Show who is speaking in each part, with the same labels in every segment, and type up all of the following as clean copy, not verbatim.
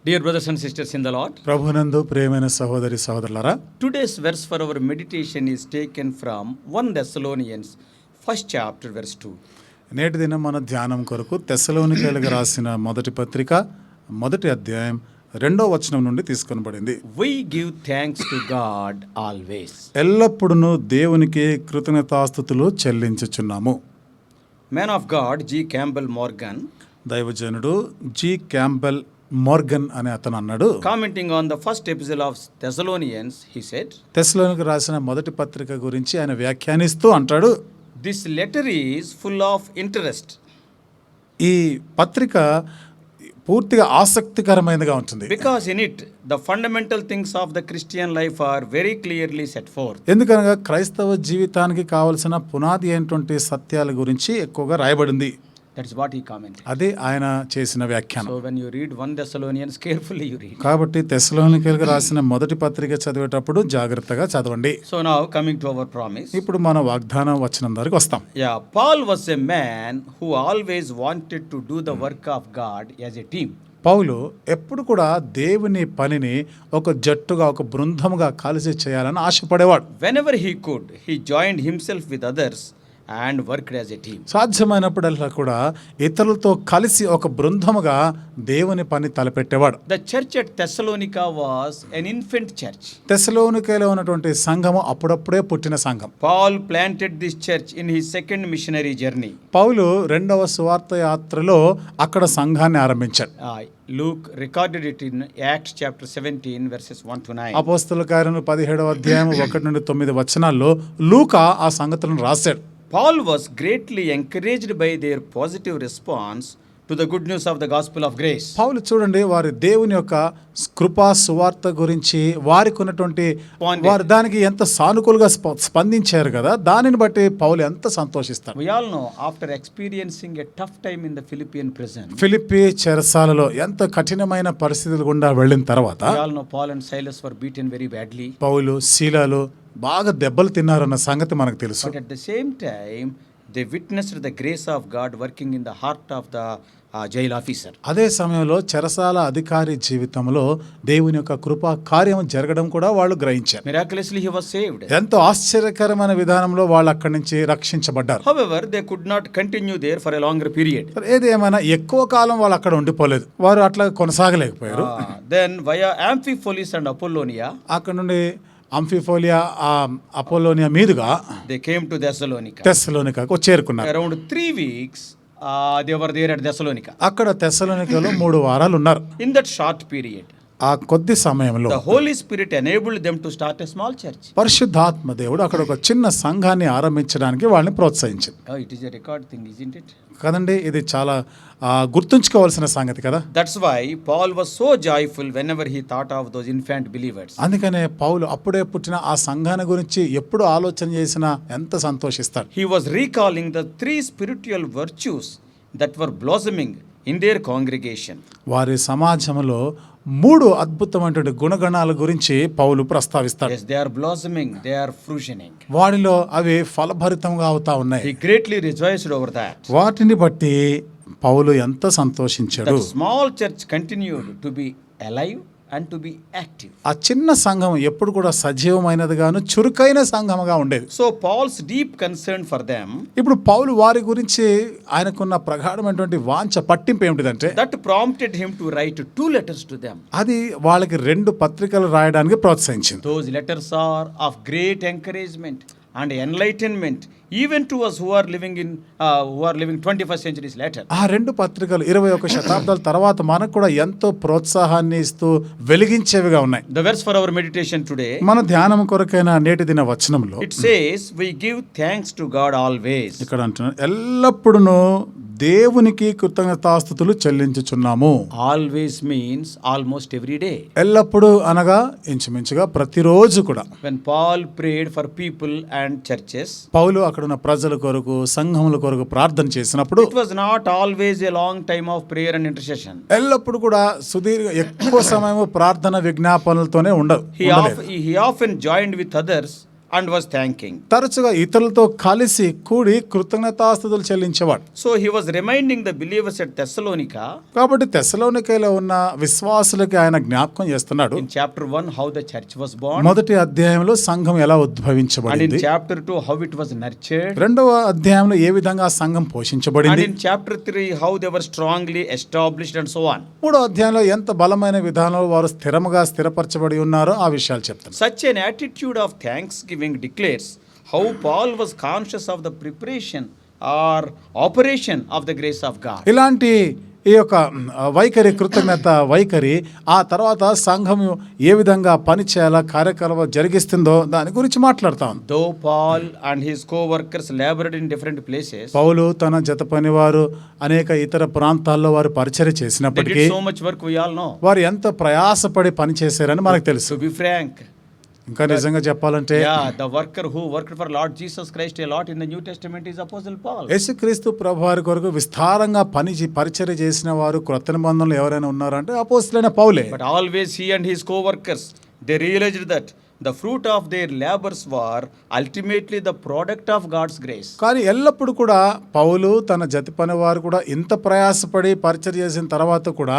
Speaker 1: Dear brothers and sisters in the Lord,
Speaker 2: ప్రభునందు ప్రియమైన సహోదరి సహోదరులారా,
Speaker 1: today's verse for our meditation is taken from 1 Thessalonians, first chapter, verse 2.
Speaker 2: నేటి దినం మన ధ్యానం కొరకు తెస్సలోనికైలకు రాసిన మొదటి పత్రిక మొదటి అధ్యాయం 2వ వచనం నుండి తీసుకొనబడింది.
Speaker 1: We give thanks to God always.
Speaker 2: ఎల్లప్పుడూ దేవునికి కృతజ్ఞతాస్తుతులు చెల్లించుచున్నాము.
Speaker 1: Man of God, G. Campbell Morgan,
Speaker 2: దైవజనుడు జి క్యాంబెల్ మోర్గన్ అనే అతను అన్నాడు,
Speaker 1: commenting on the first epistle of Thessalonians, he said,
Speaker 2: తెస్సలోనికి రాసిన మొదటి పత్రిక గురించి ఆయన వ్యాఖ్యానిస్తూ అంటాడు,
Speaker 1: this letter is full of interest.
Speaker 2: ఈ పత్రిక పూర్తిగా ఆసక్తికరమైనదిగా ఉంటుంది.
Speaker 1: Because in it, the fundamental things of the Christian life are very clearly set forth.
Speaker 2: ఎందుకనగా క్రైస్తవ జీవితానికి కావలసిన పునాది అయినటువంటి సత్యాల గురించి ఎక్కువగా రాయబడింది.
Speaker 1: That is what he commented.
Speaker 2: అదే ఆయన చేసిన వ్యాఖ్యానం.
Speaker 1: So when you read 1 Thessalonians, carefully you read.
Speaker 2: కాబట్టి తెస్సలోనికైలకు రాసిన మొదటి పత్రిక చదివేటప్పుడు జాగ్రత్తగా చదవండి.
Speaker 1: So now coming to our promise.
Speaker 2: ఇప్పుడు మన వాగ్దాన వచనం దగ్గరికి వస్తాం.
Speaker 1: Yeah, Paul was a man who always wanted to do the work of God as a team.
Speaker 2: పౌలు ఎప్పుడు కూడా దేవుని పనిని ఒక జట్టుగా, ఒక బృందముగా కలిసి చేయాలని ఆశపడేవాడు.
Speaker 1: Whenever he could, he joined himself with others and worked as a team.
Speaker 2: సాధ్యమైనప్పుడల్లా కూడా ఇతరులతో కలిసి ఒక బృందముగా దేవుని పని తలపెట్టేవాడు.
Speaker 1: The church at Thessalonica was an infant church.
Speaker 2: తెస్సలోనికైలో ఉన్నటువంటి సంఘము అప్పుడప్పుడే పుట్టిన సంఘం.
Speaker 1: Paul planted this church in his second missionary journey.
Speaker 2: పౌలు రెండవ సువార్త యాత్రలో అక్కడ సంఘాన్ని ఆరంభించాడు.
Speaker 1: Luke recorded it in Acts chapter 17 verses 1 to 9.
Speaker 2: అపోస్తలుల కార్యములు 17వ అధ్యాయం 1 నుండి 9 వచనాల్లో లూకా ఆ సంగతులను రాశాడు.
Speaker 1: Paul was greatly encouraged by their positive response to the good news of the gospel of grace.
Speaker 2: పౌలు చూడండి, వారి దేవుని యొక్క కృపా సువార్త గురించి వారికి ఉన్నటువంటి వారు దానికి ఎంత సానుకూలంగా స్పందించారు కదా, దానిని బట్టి పౌలు ఎంత సంతోషిస్తాడు.
Speaker 1: We all know, after experiencing a tough time in the Philippian prison,
Speaker 2: Philippi చెరసాలలో ఎంత కఠినమైన పరిస్థితులు గుండా వెళ్ళిన తర్వాత
Speaker 1: we all know Paul and Silas were beaten very badly.
Speaker 2: పౌలు శీలాలు బాగా దెబ్బలు తిన్నారన్న సంగతి మనకు తెలుసు.
Speaker 1: But at the same time, they witnessed the grace of God working in the heart of the jail officer.
Speaker 2: అదే సమయంలో చెరసాల అధికారి జీవితంలో దేవుని యొక్క కృపా కార్యం జరగడం కూడా వాళ్ళు గ్రహించారు.
Speaker 1: Miraculously he was saved.
Speaker 2: ఎంతో ఆశ్చర్యకరమైన విధానంలో వాళ్ళు అక్కడి నుంచి రక్షించబడ్డారు.
Speaker 1: However, they could not continue there for a longer period.
Speaker 2: ఏది ఏమైనా ఎక్కువ కాలం వాళ్ళు అక్కడ ఉండిపోలేదు, వారు అట్లా కొనసాగలేకపోయారు.
Speaker 1: Then via Amphipolis and Apollonia,
Speaker 2: అక్కడ నుండి అంఫిఫోలియా, అపోలోనియా మీదుగా
Speaker 1: they came to Thessalonica.
Speaker 2: తెస్సలోనికకు చేరుకున్నారు.
Speaker 1: Around 3 weeks they were there at Thessalonica.
Speaker 2: అక్కడ తెస్సలోనికలో 3 వారాలు ఉన్నారు.
Speaker 1: In that short period,
Speaker 2: ఆ కొద్ది సమయంలో
Speaker 1: the Holy Spirit enabled them to start a small church.
Speaker 2: పరిశుద్ధాత్మ దేవుడు అక్కడ ఒక చిన్న సంఘాన్ని ఆరంభించడానికి వాళ్ళని ప్రోత్సహించాడు.
Speaker 1: Oh, it is a record thing, isn't it?
Speaker 2: కదండి, ఇది చాలా గుర్తుంచుకోవాల్సిన సంగతి కదా.
Speaker 1: That's why Paul was so joyful whenever he thought of those infant believers.
Speaker 2: అందుకనే పౌలు అప్పుడే పుట్టిన ఆ సంఘాన్ని గురించి ఎప్పుడు ఆలోచన చేసినా ఎంత సంతోషిస్తాడు.
Speaker 1: He was recalling the 3 spiritual virtues that were blossoming in their congregation.
Speaker 2: వారి సమాజంలో 3 అద్భుతమైన గుణగణాల గురించి పౌలు ప్రస్తావిస్తాడు.
Speaker 1: Yes, they are blossoming, they are fruitioning.
Speaker 2: వారిలో అవి ఫలభరితంగా అవుతా ఉన్నాయి.
Speaker 1: He greatly rejoiced over that.
Speaker 2: వాటిని బట్టి పౌలు ఎంత సంతోషించాడు.
Speaker 1: The small church continued to be alive and to be active.
Speaker 2: ఆ చిన్న సంఘం ఎప్పుడు కూడా సజీవమైనదిగాను చురుకైన సంఘముగా ఉండేది.
Speaker 1: So Paul's deep concern for them,
Speaker 2: ఇప్పుడు పౌలు వారి గురించి ఆయనకున్న ప్రగాఢమైనటువంటి వాంఛ, పట్టింపు ఏమిటిదంటే,
Speaker 1: that prompted him to write 2 letters to them.
Speaker 2: అది వాళ్ళకి 2 పత్రికలు రాయడానికి ప్రోత్సహించింది.
Speaker 1: Those letters are of great encouragement and enlightenment even to us who are living 21st centuries later.
Speaker 2: ఆ 2 పత్రికలు 21 శతాబ్దాల తర్వాత మనకు కూడా ఎంతో ప్రోత్సాహాన్ని ఇస్తూ వెలిగించేవిగా ఉన్నాయి.
Speaker 1: The verse for our meditation today,
Speaker 2: మన ధ్యానం కొరకైన నేటి దిన వచనంలో
Speaker 1: it says, we give thanks to God always.
Speaker 2: ఇక్కడ అంటున్నారు, ఎల్లప్పుడూ దేవునికి కృతజ్ఞతాస్తుతులు చెల్లించుచున్నాము.
Speaker 1: Always means almost every day.
Speaker 2: ఎల్లప్పుడూ అనగా ఇంచుమించుగా ప్రతిరోజు కూడా.
Speaker 1: When Paul prayed for people and churches,
Speaker 2: పౌలు అక్కడున్న ప్రజల కొరకు, సంఘముల కొరకు ప్రార్థన చేసినప్పుడు
Speaker 1: it was not always a long time of prayer and intercession.
Speaker 2: ఎల్లప్పుడు కూడా ఎక్కువ సమయం ప్రార్థన విజ్ఞాపనలతోనే ఉండదు.
Speaker 1: He often joined with others and was thanking.
Speaker 2: తరచుగా ఇతరులతో కలిసి కూడి కృతజ్ఞతాస్తుతులు చెల్లించేవాడు.
Speaker 1: So he was reminding the believers at Thessalonica
Speaker 2: కాబట్టి తెస్సలోనికలో ఉన్న విశ్వాసులకి ఆయన జ్ఞాపకం చేస్తున్నాడు.
Speaker 1: in chapter 1 how the church was born,
Speaker 2: మొదటి అధ్యాయంలో సంఘం ఎలా
Speaker 1: and in
Speaker 2: ఉద్భవించబడింది,
Speaker 1: chapter 2 how it was nurtured,
Speaker 2: రెండవ అధ్యాయంలో ఏ విధంగా సంఘం
Speaker 1: and
Speaker 2: పోషించబడింది,
Speaker 1: in chapter 3 how they were strongly established and so on.
Speaker 2: మూడో అధ్యాయంలో ఎంత బలమైన విధానంలో వారు స్థిరపరచబడి ఉన్నారో ఆ విషయాలు చెప్తారు.
Speaker 1: Such an attitude of thanksgiving declares how Paul was conscious of the preparation or operation of the grace of God.
Speaker 2: ఇలాంటి ఈ యొక్క వైఖరి, కృతజ్ఞత వైఖరి ఆ తర్వాత సంఘం ఏ విధంగా పని చేయాలా, కార్యక్రమం జరిగిస్తుందో దాని గురించి మాట్లాడతాం.
Speaker 1: Though Paul and his co-workers labored in different places,
Speaker 2: పౌలు తన జత పనివారు అనేక ఇతర ప్రాంతాల్లో వారు పరిచర్య
Speaker 1: they
Speaker 2: చేసినప్పటికీ
Speaker 1: did so much work, we all know.
Speaker 2: వారు ఎంత ప్రయాసపడి పని చేశారని మనకు తెలుసు.
Speaker 1: To be frank,
Speaker 2: ఇంకా నిజంగా చెప్పాలంటే
Speaker 1: yeah, the worker who worked for Lord Jesus Christ a lot in the New Testament is Apostle Paul.
Speaker 2: యేసుక్రీస్తు ప్రభువారి కొరకు విస్తారంగా పరిచర్య చేసిన వారు క్రొత్త నిబంధనలు ఎవరైనా ఉన్నారంటే అపోస్తలుడైన పౌలే.
Speaker 1: But always he and his co-workers, they realized that the fruit of their labors were ultimately the product of God's grace.
Speaker 2: కానీ ఎల్లప్పుడూ కూడా పౌలు తన జతి పని వారు కూడా ఇంత ప్రయాసపడి పరిచర్య చేసిన తర్వాత కూడా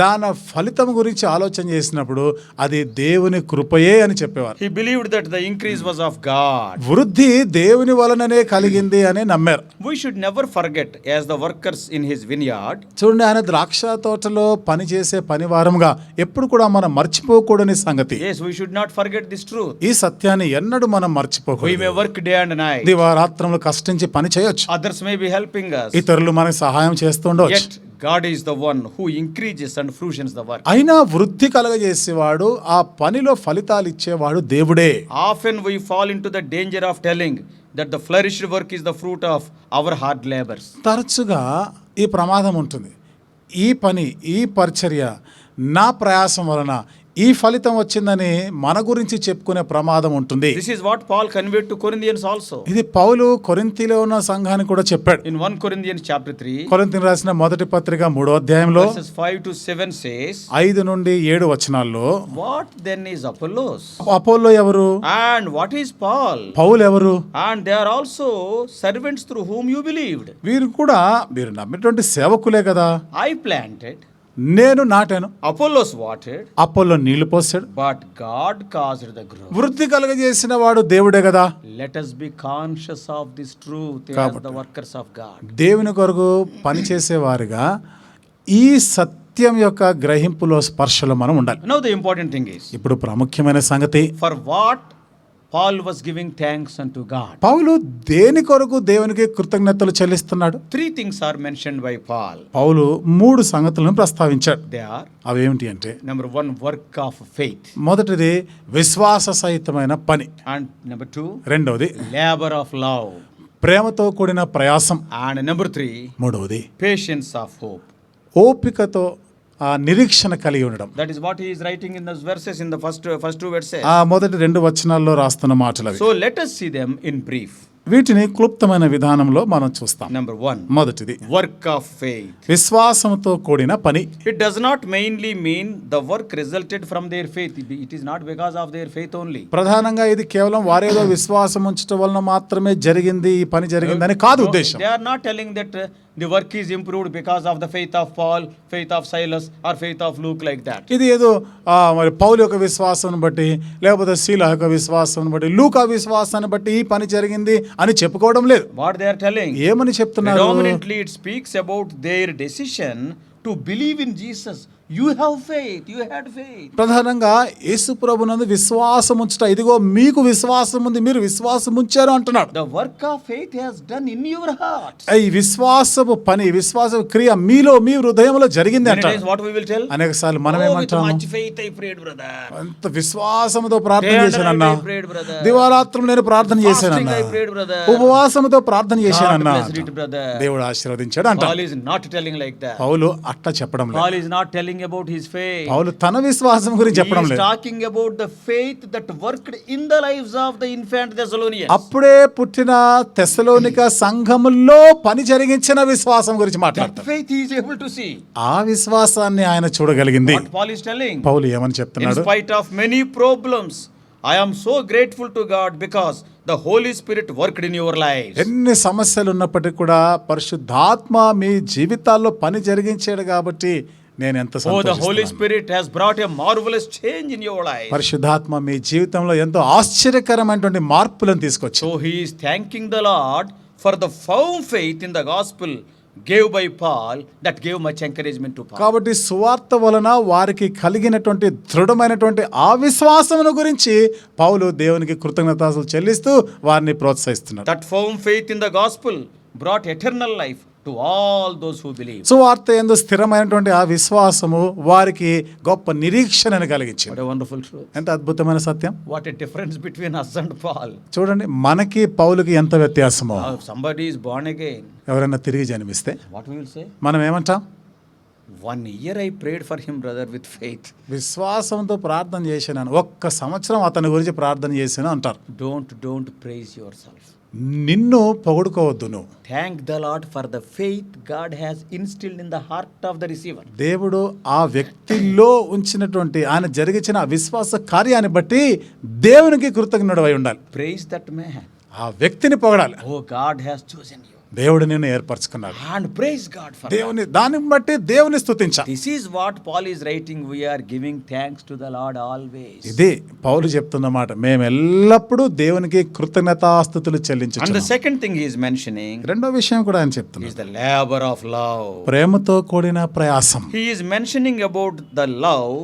Speaker 2: దాని ఫలితం గురించి ఆలోచన చేసినప్పుడు అది దేవుని కృపయే అని చెప్పేవారు.
Speaker 1: He believed that the increase was of God.
Speaker 2: వృద్ధి దేవుని వలననే కలిగింది అని నమ్మారు.
Speaker 1: We should never forget, as the workers in his vineyard,
Speaker 2: చూడండి, ఆయన ద్రాక్ష తోటలో పని చేసే పనివారంగా ఎప్పుడు కూడా మనం మర్చిపోకూడని సంగతి.
Speaker 1: yes, we should not forget this truth.
Speaker 2: ఈ సత్యాన్ని ఎన్నడూ మనం
Speaker 1: We
Speaker 2: మర్చిపోకూడదు.
Speaker 1: may work day and night.
Speaker 2: దివారాత్రములు కష్టించి పని చేయొచ్చు,
Speaker 1: Others may be helping us.
Speaker 2: ఇతరులు మనకు సహాయం చేస్తుండవచ్చు.
Speaker 1: Yet God is the one who increases and fruitions the work.
Speaker 2: అయినా వృద్ధి కలగజేసేవాడు, ఆ పనిలో ఫలితాలు ఇచ్చేవాడు దేవుడే.
Speaker 1: Often we fall into the danger of telling that the flourished work is the fruit of our hard labors.
Speaker 2: తరచుగా ఈ ప్రమాదం ఉంటుంది. ఈ పని, ఈ పరిచర్య నా ప్రయాసం వలన ఈ ఫలితం వచ్చిందని మన గురించి చెప్పుకునే ప్రమాదం ఉంటుంది.
Speaker 1: This is what Paul conveyed to Corinthians also.
Speaker 2: ఇది పౌలు కొరింథీలో ఉన్న సంఘానికి కూడా చెప్పాడు.
Speaker 1: In 1 Corinthians chapter 3,
Speaker 2: కొరింథీయులకు రాసిన మొదటి పత్రిక 3వ అధ్యాయంలో
Speaker 1: verses 5 to 7 says,
Speaker 2: 5 నుండి 7 వచనాల్లో
Speaker 1: what then is Apollos?
Speaker 2: Apollo ఎవరు,
Speaker 1: And what is Paul?
Speaker 2: పౌలు ఎవరు?
Speaker 1: And they are also servants through whom you believed.
Speaker 2: వీరు కూడా మీరు నమ్మినటువంటి సేవకులే కదా.
Speaker 1: I planted,
Speaker 2: నేను నాటాను,
Speaker 1: Apollos watered,
Speaker 2: అపోల్లో నీళ్లు పోసాడు,
Speaker 1: but God caused the growth.
Speaker 2: వృద్ధి కలగజేసిన వాడు దేవుడే కదా.
Speaker 1: Let us be conscious of this truth as
Speaker 2: కాబట్టి
Speaker 1: the workers of God.
Speaker 2: దేవుని కొరకు పనిచేసేవారుగా ఈ సత్యం యొక్క గ్రహింపులో స్పర్శలో మనం ఉండాలి.
Speaker 1: Now the important thing is,
Speaker 2: ఇప్పుడు ప్రాముఖ్యమైన సంగతి,
Speaker 1: for what Paul was giving thanks unto God.
Speaker 2: పౌలు దేని కొరకు దేవునికి కృతజ్ఞతలు చెల్లిస్తున్నాడు?
Speaker 1: 3 things are mentioned by Paul.
Speaker 2: పౌలు 3 సంగతులను ప్రస్తావించాడు.
Speaker 1: They are,
Speaker 2: అవేమిటి అంటే,
Speaker 1: number 1, work of faith,
Speaker 2: మొదటిది విశ్వాస సహితమైన పని,
Speaker 1: and number 2,
Speaker 2: రెండవది
Speaker 1: labor of love,
Speaker 2: ప్రేమతో కూడిన ప్రయాసం,
Speaker 1: and number 3,
Speaker 2: మూడవది
Speaker 1: patience of hope.
Speaker 2: ఓపికతో ఆ నిరీక్షణ కలిగి ఉండడం.
Speaker 1: That is what he is writing in those verses, in the first 2 verses.
Speaker 2: ఆ మొదటి 2 వచనాల్లో రాస్తున్న మాటలు అవి.
Speaker 1: So let us see them in brief.
Speaker 2: వీటిని క్లుప్తమైన విధానంలో మనం చూస్తాం.
Speaker 1: Number 1,
Speaker 2: మొదటిది
Speaker 1: work of faith.
Speaker 2: విశ్వాసంతో కూడిన పని.
Speaker 1: It does not mainly mean the work resulted from their faith. It is not because of their faith only.
Speaker 2: ప్రధానంగా ఇది కేవలం వారేదో విశ్వాసం ఉంచడం వలన మాత్రమే జరిగింది, ఈ పని జరిగిందని కాదు
Speaker 1: No,
Speaker 2: ఉద్దేశం.
Speaker 1: they are not telling that the work is improved because of the faith of Paul, faith of Silas, or faith of Luke, like that.
Speaker 2: ఇది ఏదో మరి పౌలు యొక్క విశ్వాసాన్ని బట్టి, లేకపోతే శీల యొక్క విశ్వాసాన్ని బట్టి, లూకా విశ్వాసాన్ని బట్టి ఈ పని జరిగింది అని చెప్పుకోవడం లేదు.
Speaker 1: What they are telling?
Speaker 2: ఏమని చెప్తున్నారు?
Speaker 1: Predominantly it speaks about their decision to believe in Jesus. You have faith, you had faith.
Speaker 2: ప్రధానంగా యేసు ప్రభునందు విశ్వాసం ఉంచుట, ఇదిగో మీకు విశ్వాసం ఉంది, మీరు విశ్వాసం ఉంచారు అంటున్నాడు.
Speaker 1: The work of faith has done in your heart.
Speaker 2: ఈ విశ్వాసపు పని, విశ్వాసపు క్రియ మీలో, మీ హృదయంలో జరిగింది
Speaker 1: Many
Speaker 2: అంటాడు.
Speaker 1: times what we will tell?
Speaker 2: అనేక సార్లు మనం
Speaker 1: Oh, with
Speaker 2: ఏమంటాము?
Speaker 1: much faith I prayed, brother.
Speaker 2: అంత విశ్వాసంతో ప్రార్థన
Speaker 1: Day and
Speaker 2: చేశానన్నా,
Speaker 1: night I prayed, brother.
Speaker 2: దివారాత్రం నేను ప్రార్థన
Speaker 1: Fasting
Speaker 2: చేశానన్నా,
Speaker 1: I prayed, brother.
Speaker 2: ఉపవాసంతో ప్రార్థన చేశానన్నా,
Speaker 1: God blessed it, brother.
Speaker 2: దేవుడు ఆశీర్వదించాడు అంట.
Speaker 1: Paul is not telling like that.
Speaker 2: పౌలు అట్లా చెప్పడం లేదు.
Speaker 1: Paul is not telling about his faith.
Speaker 2: పౌలు తన విశ్వాసం గురించి
Speaker 1: He
Speaker 2: చెప్పడం
Speaker 1: is
Speaker 2: లేదు.
Speaker 1: talking about the faith that worked in the lives of the infant Thessalonians.
Speaker 2: అప్పుడే పుట్టిన తెస్సలోనిక సంఘములో పని జరిగించిన విశ్వాసం గురించి
Speaker 1: That
Speaker 2: మాట్లాడతారు.
Speaker 1: faith he is able to see.
Speaker 2: ఆ విశ్వాసాన్ని ఆయన చూడగలిగింది.
Speaker 1: What Paul is telling?
Speaker 2: పౌలు ఏమని
Speaker 1: In
Speaker 2: చెప్తున్నాడు?
Speaker 1: spite of many problems I am so grateful to God because the Holy Spirit worked in your lives.
Speaker 2: ఎన్ని సమస్యలు ఉన్నప్పటికీ కూడా పరిశుద్ధాత్మ మీ జీవితాల్లో పని జరిగించాడు కాబట్టి నేను ఎంత
Speaker 1: Oh, the Holy
Speaker 2: సంతోషిస్తున్నాను.
Speaker 1: Spirit has brought a marvelous change in your life.
Speaker 2: పరిశుద్ధాత్మ మీ జీవితంలో ఎంతో ఆశ్చర్యకరమైనటువంటి మార్పులను తీసుకొచ్చి
Speaker 1: So he is thanking the Lord for the firm faith in the gospel gave by Paul that gave much encouragement to Paul.
Speaker 2: కాబట్టి సువార్త వలన వారికి కలిగినటువంటి దృఢమైనటువంటి ఆ విశ్వాసమును గురించి పౌలు దేవునికి కృతజ్ఞతాస్తుతులు చెల్లిస్తూ వారిని ప్రోత్సహిస్తున్నాడు.
Speaker 1: That firm faith in the gospel brought eternal life to all those who believe.
Speaker 2: సువార్త యందు స్థిరమైనటువంటి ఆ విశ్వాసము వారికి గొప్ప నిరీక్షణను కలిగించింది.
Speaker 1: What a wonderful truth.
Speaker 2: ఎంత అద్భుతమైన సత్యం.
Speaker 1: What a difference between us and Paul.
Speaker 2: చూడండి మనకి పౌలుకి ఎంత వ్యత్యాసమో.
Speaker 1: Now, if somebody is born again,
Speaker 2: ఎవరైనా తిరిగి జన్మిస్తే
Speaker 1: what we will say?
Speaker 2: మనం ఏమంటాం?
Speaker 1: 1 year I prayed for him, brother, with faith.
Speaker 2: విశ్వాసంతో ప్రార్థన చేశాను, ఒక్క సంవత్సరం అతని గురించి ప్రార్థన చేశాను అంటారు.
Speaker 1: Don't praise yourself.
Speaker 2: నిన్ను పొగుడుకోవద్దు నువ్వు.
Speaker 1: Thank the Lord for the faith God has instilled in the heart of the receiver.
Speaker 2: దేవుడు ఆ వ్యక్తిలో ఉంచినటువంటి ఆయన జరిగించిన ఆ విశ్వాస కార్యాన్ని బట్టి దేవునికి కృతజ్ఞుడు అయి ఉండాలి.
Speaker 1: Praise that man.
Speaker 2: ఆ వ్యక్తిని పొగడాలి.
Speaker 1: Oh, God has chosen you.
Speaker 2: దేవుడు నిన్ను ఏర్పరచుకున్నాడు.
Speaker 1: And praise God for that.
Speaker 2: దేవుని దాన్ని బట్టి దేవుని స్తుతించాలి.
Speaker 1: This is what Paul is writing. We are giving thanks to the Lord always.
Speaker 2: ఇది పౌలు చెప్తున్నమాట. మేము ఎల్లప్పుడూ దేవునికి కృతజ్ఞతాస్తుతులు
Speaker 1: And the
Speaker 2: చెల్లించుచున్నాం.
Speaker 1: second thing he is mentioning
Speaker 2: రెండో విషయం కూడా ఆయన చెప్తున్నాడు.
Speaker 1: is the labor of love.
Speaker 2: ప్రేమతో కూడిన ప్రయాసం.
Speaker 1: He is mentioning about the love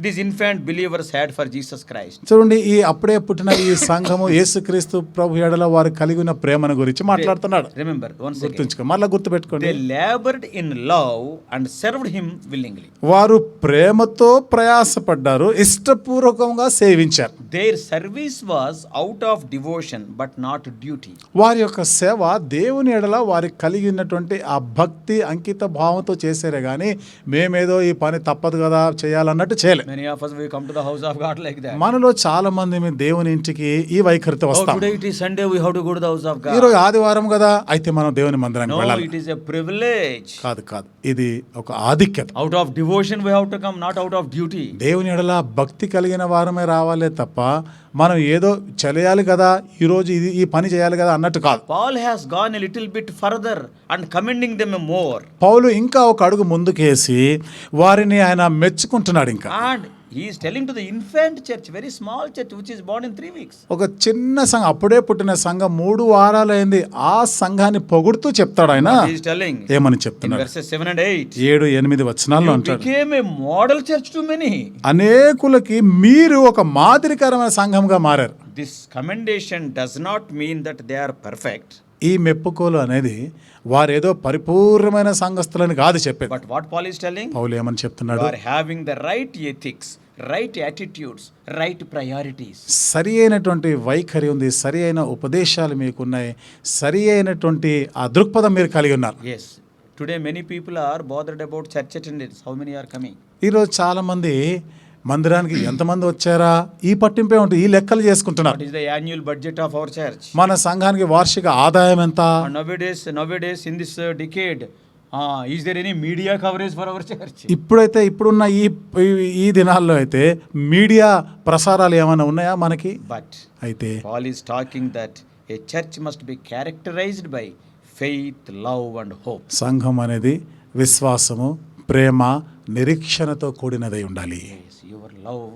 Speaker 1: these infant believers had for Jesus Christ.
Speaker 2: చూడండి, ఈ అప్పుడే పుట్టిన ఈ సంఘము యేసుక్రీస్తు ప్రభు ఎడల వారు కలిగి ఉన్న ప్రేమను గురించి మాట్లాడుతున్నాడు.
Speaker 1: Remember, once again,
Speaker 2: గుర్తుంచుకో, మళ్ళా గుర్తుపెట్టుకోండి.
Speaker 1: they labored in love and served him willingly.
Speaker 2: వారు ప్రేమతో ప్రయాసపడ్డారు, ఇష్టపూర్వకంగా సేవించారు.
Speaker 1: Their service was out of devotion but not duty.
Speaker 2: వారి యొక్క సేవ దేవుని ఎడల వారికి కలిగి ఉన్నటువంటి ఆ భక్తి అంకిత భావంతో చేశారే గాని మేమేదో ఈ పని తప్పదు కదా చేయాలన్నట్టు చేయలే.
Speaker 1: Many of us we come to the house of God like that.
Speaker 2: మనలో చాలా మంది మేము దేవుని ఇంటికి ఈ వైఖరితో
Speaker 1: Oh,
Speaker 2: వస్తాం.
Speaker 1: today it is Sunday, we have to go to the house of God.
Speaker 2: ఈరోజు ఆదివారం కదా, అయితే మనం దేవుని మందిరానికి
Speaker 1: No,
Speaker 2: వెళ్ళాలి.
Speaker 1: it is a privilege.
Speaker 2: కాదు, ఇది ఒక ఆధిక్యత.
Speaker 1: Out of devotion we have to come, not out of duty.
Speaker 2: దేవుని ఎడల భక్తి కలిగిన వారమే రావాలే తప్ప మనం ఏదో చేయాలి కదా, ఈరోజు ఈ పని చేయాలి కదా అన్నట్టు కాదు.
Speaker 1: Paul has gone a little bit further and commending them more.
Speaker 2: పౌలు ఇంకా ఒక అడుగు ముందుకేసి వారిని ఆయన మెచ్చుకుంటున్నాడు ఇంకా.
Speaker 1: And he is telling to the infant church, very small church which is born in 3 weeks.
Speaker 2: ఒక చిన్న సంఘం, అప్పుడే పుట్టిన సంఘం 3 వారాలైంది, ఆ సంఘాన్ని పొగుడుతూ చెప్తాడు ఆయన.
Speaker 1: He is telling
Speaker 2: ఏమని
Speaker 1: in
Speaker 2: చెప్తున్నాడు?
Speaker 1: verses 7 and 8.
Speaker 2: 7-8 వచనాల్లో
Speaker 1: You
Speaker 2: అంటాడు,
Speaker 1: became a model church to many.
Speaker 2: అనేకులకి మీరు ఒక మాదిరికరమైన సంఘంగా మారారు.
Speaker 1: This commendation does not mean that they are perfect.
Speaker 2: ఈ మెప్పుకోలు అనేది వారేదో పరిపూర్ణమైన సంఘస్థులని కాదు చెప్పేది.
Speaker 1: But what Paul is telling?
Speaker 2: పౌలు ఏమని
Speaker 1: You
Speaker 2: చెప్తున్నాడు?
Speaker 1: are having the right ethics, right attitudes, right priorities.
Speaker 2: సరి అయినటువంటి వైఖరి ఉంది, సరి అయిన ఉపదేశాలు మీకున్నాయి, సరి అయినటువంటి ఆ దృక్పథం మీరు కలిగి ఉన్నారు.
Speaker 1: Yes. Today many people are bothered about church attendance. How many are coming?
Speaker 2: ఈరోజు చాలా మంది మందిరానికి ఎంతమంది వచ్చారా ఈ పట్టింపే ఉంటుంది, ఈ లెక్కలు చేసుకుంటున్నారు.
Speaker 1: What is the annual budget of our church?
Speaker 2: మన సంఘానికి వార్షిక ఆదాయం ఎంత?
Speaker 1: And nowadays in this decade, is there any media coverage for our church?
Speaker 2: ఇప్పుడున్న ఈ దినాల్లో అయితే మీడియా ప్రసారాలు ఏమైనా ఉన్నాయా మనకి?
Speaker 1: But
Speaker 2: అయితే
Speaker 1: Paul is talking that a church must be characterized by faith, love and hope.
Speaker 2: సంఘం అనేది విశ్వాసము, ప్రేమ, నిరీక్షణతో కూడినదై ఉండాలి.
Speaker 1: Yes, your love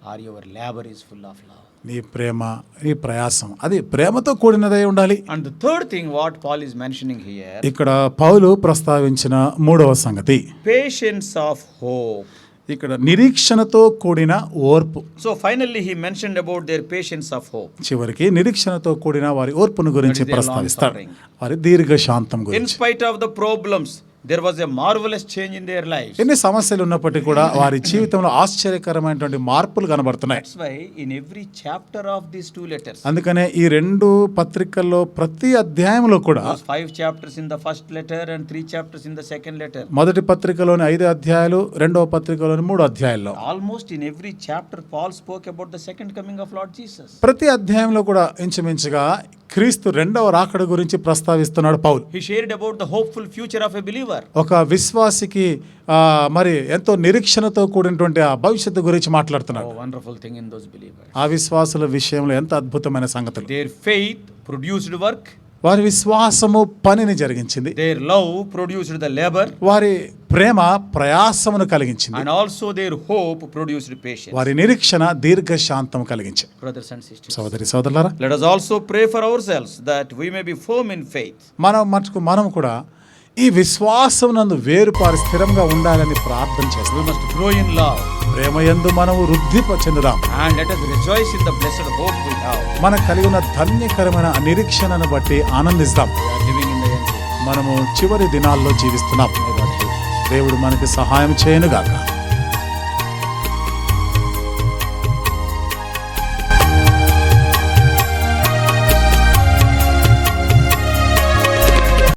Speaker 1: or your labor is full of love.
Speaker 2: నీ ప్రేమ, నీ ప్రయాసం అది ప్రేమతో కూడినదై ఉండాలి.
Speaker 1: And the third thing what Paul is mentioning here,
Speaker 2: ఇక్కడ పౌలు ప్రస్తావించిన 3వ సంగతి
Speaker 1: patience of hope.
Speaker 2: ఇక్కడ నిరీక్షణతో కూడిన ఓర్పు.
Speaker 1: So finally he mentioned about their patience of hope.
Speaker 2: చివరికి నిరీక్షణతో కూడిన వారి ఓర్పును గురించి
Speaker 1: That is their
Speaker 2: ప్రస్తావిస్తాడు.
Speaker 1: long suffering.
Speaker 2: వారి దీర్ఘశాంతం
Speaker 1: In
Speaker 2: గురించి.
Speaker 1: spite of the problems, there was a marvelous change in their lives.
Speaker 2: ఎన్ని సమస్యలు ఉన్నప్పటికీ కూడా వారి జీవితంలో ఆశ్చర్యకరమైనటువంటి మార్పులు కనబడుతున్నాయి.
Speaker 1: That's why in every chapter of these 2 letters,
Speaker 2: అందుకనే ఈ 2 పత్రికల్లో ప్రతి అధ్యాయంలో కూడా
Speaker 1: those 5 chapters in the first letter and 3 chapters in the second letter,
Speaker 2: మొదటి పత్రికలోని 5 అధ్యాయాలు, 2వ పత్రికలోని 3 అధ్యాయాల్లో
Speaker 1: almost in every chapter Paul spoke about the second coming of Lord Jesus.
Speaker 2: ప్రతి అధ్యాయంలో కూడా ఇంచుమించుగా క్రీస్తు 2వ రాకడ గురించి ప్రస్తావిస్తున్నాడు పౌలు.
Speaker 1: He shared about the hopeful future of a believer. believer.
Speaker 2: ఒక విశ్వాసికి మరి ఎంతో నిరీక్షణతో కూడినటువంటి ఆ భవిష్యత్తు గురించి మాట్లాడుతున్నాడు.
Speaker 1: Oh, wonderful thing in those believers.
Speaker 2: ఆ విశ్వాసుల విషయంలో ఎంత అద్భుతమైన సంగతులు.
Speaker 1: Their faith produced work.
Speaker 2: వారి విశ్వాసము పనిని జరిగించింది.
Speaker 1: Their love produced the labor.
Speaker 2: వారి ప్రేమ ప్రయాసమును కలిగించింది.
Speaker 1: And also their hope produced patience.
Speaker 2: వారి నిరీక్షణ దీర్ఘశాంతం కలిగించింది.
Speaker 1: Brothers and sisters,
Speaker 2: సోదరి సోదరులారా,
Speaker 1: let us also pray for ourselves that we may be firm in faith.
Speaker 2: మనం కూడా ఈ విశ్వాసం నందు వేరుపారి స్థిరంగా ఉండాలని ప్రార్థన
Speaker 1: We
Speaker 2: చేస్తాం.
Speaker 1: must grow in love.
Speaker 2: ప్రేమయందు మనము వృద్ధి చెందుదాం.
Speaker 1: And let us rejoice in the blessed hope we have.
Speaker 2: మనకు కలిగి ఉన్న ధన్యకరమైన నిరీక్షణను బట్టి ఆనందిస్తాం.
Speaker 1: We are living in the end days.
Speaker 2: మనము చివరి దినాల్లో జీవిస్తున్నాం.
Speaker 1: May God help us.
Speaker 2: దేవుడు మనకి సహాయం చేయనుగాక.